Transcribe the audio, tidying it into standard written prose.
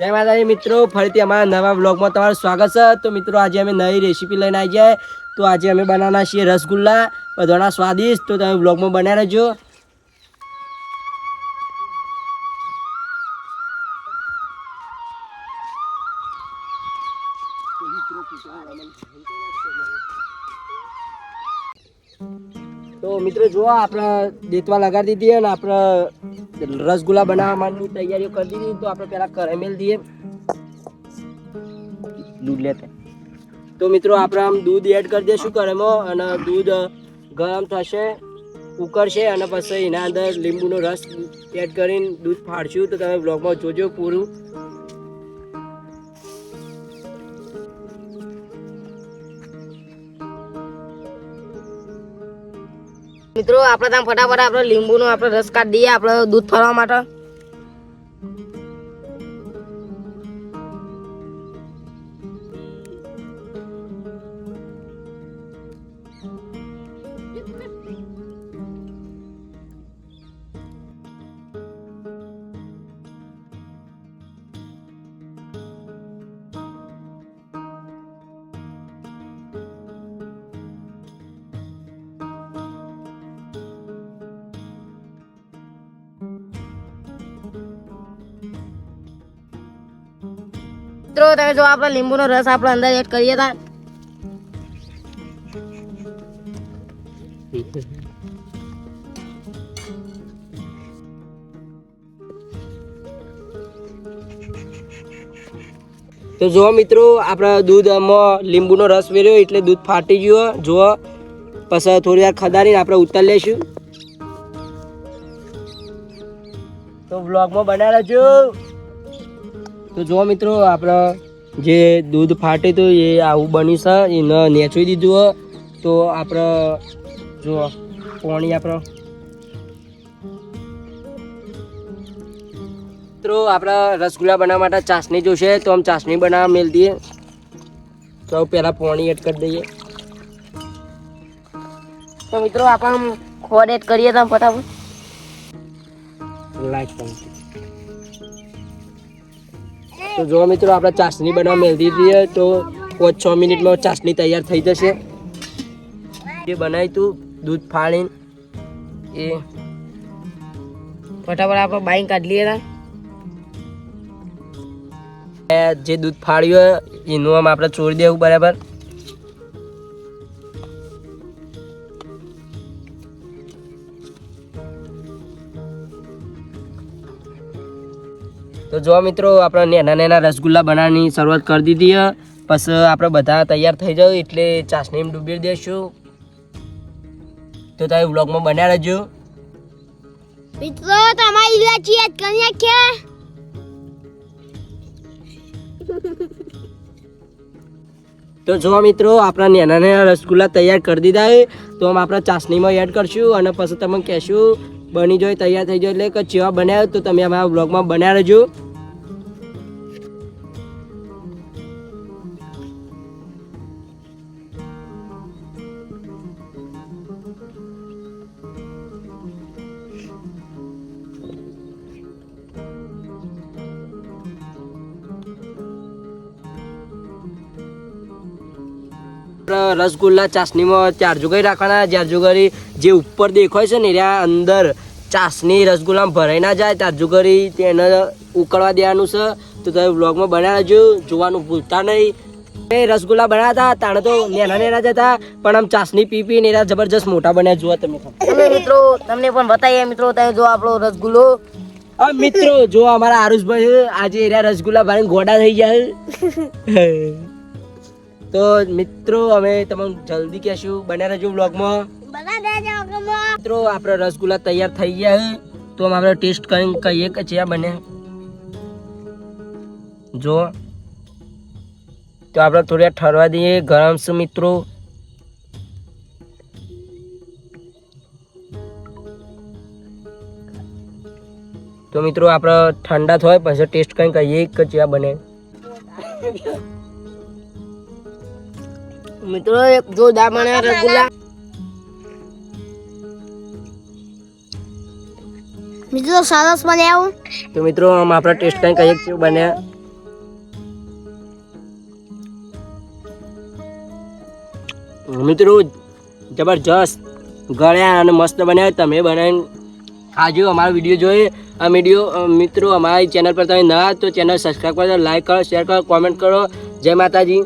જય માતાજી મિત્રો, ફરીથી અમારા નવા વ્લોગમાં તમારું સ્વાગત છે। તો મિત્રો આજે અમે નવી રેસીપી લઈને આવી જાય। તો આજે અમે બનાવવાના છીએ રસગુલ્લા, બધાના સ્વાદિષ્ટ। તો તમે વ્લોગમાં બન્યા રહેજો। તો મિત્રો જો આપણે દેતવા લગાડી દીધી અને આપણે રસગુલ્લા બનાવવા માટેની તૈયારીઓ કરી દીધી। તો આપણે પહેલા કઢાઈ મેલ દઈએ દૂધ લેતે। તો મિત્રો આપણે આમ દૂધ એડ કરી દઈશું કઢાઈમાં અને દૂધ ગરમ થશે, ઉકળશે અને પછી એના અંદર લીંબુનો રસ એડ કરીને દૂધ ફાડશું। તો તમે બ્લોગમાં જોજો પૂરું। મિત્રો આપણે ત્યાં ફટાફટ આપણે લીંબુનો આપણે રસ કાઢી દઈએ આપણે દૂધ ફરવા માટે। મિત્રો તમે જો આપણે લીંબુનો રસ આપણે અંદર એડ કરીએ તા તો જો મિત્રો આપણે દૂધમાં લીંબુનો રસ વેર્યો એટલે દૂધ ફાટી ગયો। જો પછી થોડી વાર ખદારીને આપણે ઉતારી લઈશું। તો વ્લોગમાં બનાવી રહેજો। તો જો મિત્રો આપણે જે દૂધ ફાટ્યું હતું એ આવું બન્યું છે, એને નેચવી દીધું। તો આપણે જો પાણી આપણે મિત્રો આપણે રસગુલ્લા બનાવવા માટે ચાસણી જોશે। તો આમ ચાસણી બનાવવા મેળ દઈએ। તો પહેલાં પાણી એડ કરી દઈએ। તો મિત્રો આપણે ખોડ એડ કરીએ તા ફટાફટ લાઈક કરી। તો જો મિત્રો આપણે ચાસણી બનાવવા મેળ દીધી છે। તો 5-6 મિનિટમાં ચાસણી તૈયાર થઈ જશે। જે બનાવ્યું તું દૂધ ફાડીને એ ફટાફટ આપણે બાઈંગ કાઢી લઈએ તા જે દૂધ ફાડ્યું એનું આમ આપણે ચોરી દેવું બરાબર। તો જો મિત્રો આપણે નાના રસગુલ્લા બનાવવાની શરૂઆત કરી દીધી। પછી આપણે બધા તૈયાર થઈ જાવ એટલે ચાસણીમાં ડૂબી દઈશું। તો તમે વ્લોગમાં બન્યા રહેજો। મિત્રો તમારી ઇલાયચી એડ કરી નાખ્યા। તો જો મિત્રો આપણા નાના રસગુલ્લા તૈયાર કરી દીધા છે। તો આમ આપણે ચાસણીમાં એડ કરશું અને પછી તમે કહેશું બની જાય તૈયાર થઈ જાય એટલે કે ચેવા બનાવ્યો। તો તમે અમારા બ્લોગમાં બન્યા રહેજો। રસગુલ્લા ચાસણીમાં ચાર જુગારી રાખવાના। ચાર જુગારી જે ઉપર દેખાય છે ને એના અંદર ચાસણી રસગુલ્લામાં ભરાઈ ના જાય, ચાર જુગારી તેને ઉકળવા દેવાનું છે। તો તમે વ્લોગમાં બનાવી રહેજો, જોવાનું ભૂલતા નહીં। એ રસગુલ્લા બનાવ્યા હતા તાણે તો નેના જતા, પણ આમ ચાસણી પી એના જબરજસ્ત મોટા બન્યા। જુઓ તમે મિત્રો તમને પણ બતાવીએ મિત્રો તમે જો આપણો રસગુલ્લો મિત્રો જો અમારા આરુષભાઈ આજે એના રસગુલ્લા ભાઈ ગોડા થઈ જાય। તો મિત્રો અમે તમને જલ્દી કહેશું બન્યા રહેજો વ્લોગમાં। મિત્રો આપણે રસગુલ્લા તૈયાર થઈ ગયા છે। તો આપણે ટેસ્ટ કરીને કહીએ કે ચેવા બને। જો તો આપણે થોડી ઠરવા દઈએ, ગરમ છે મિત્રો। તો મિત્રો આપણે ઠંડા થાય પછી ટેસ્ટ કરીને કહીએ કે ચેવા બને। મિત્રો એક જોરદાર બન્યા રસગુલ્લા। મિત્રો સરસ બનાવ્યું। તો મિત્રો આમ આપણે ટેસ્ટ કરીને કહીએ કેવું બન્યા। મિત્રો જબરજસ્ત ગળ્યા અને મસ્ત બન્યા. તમે બનાવીને ખાજો. અમારો વિડીયો જોઈએ. આ વિડીયો મિત્રો અમારી ચેનલ પર તમે ના તો ચેનલ સબસ્ક્રાઈબ કરો, લાઈક કરો, શેર કરો, કોમેન્ટ કરો. જય માતાજી.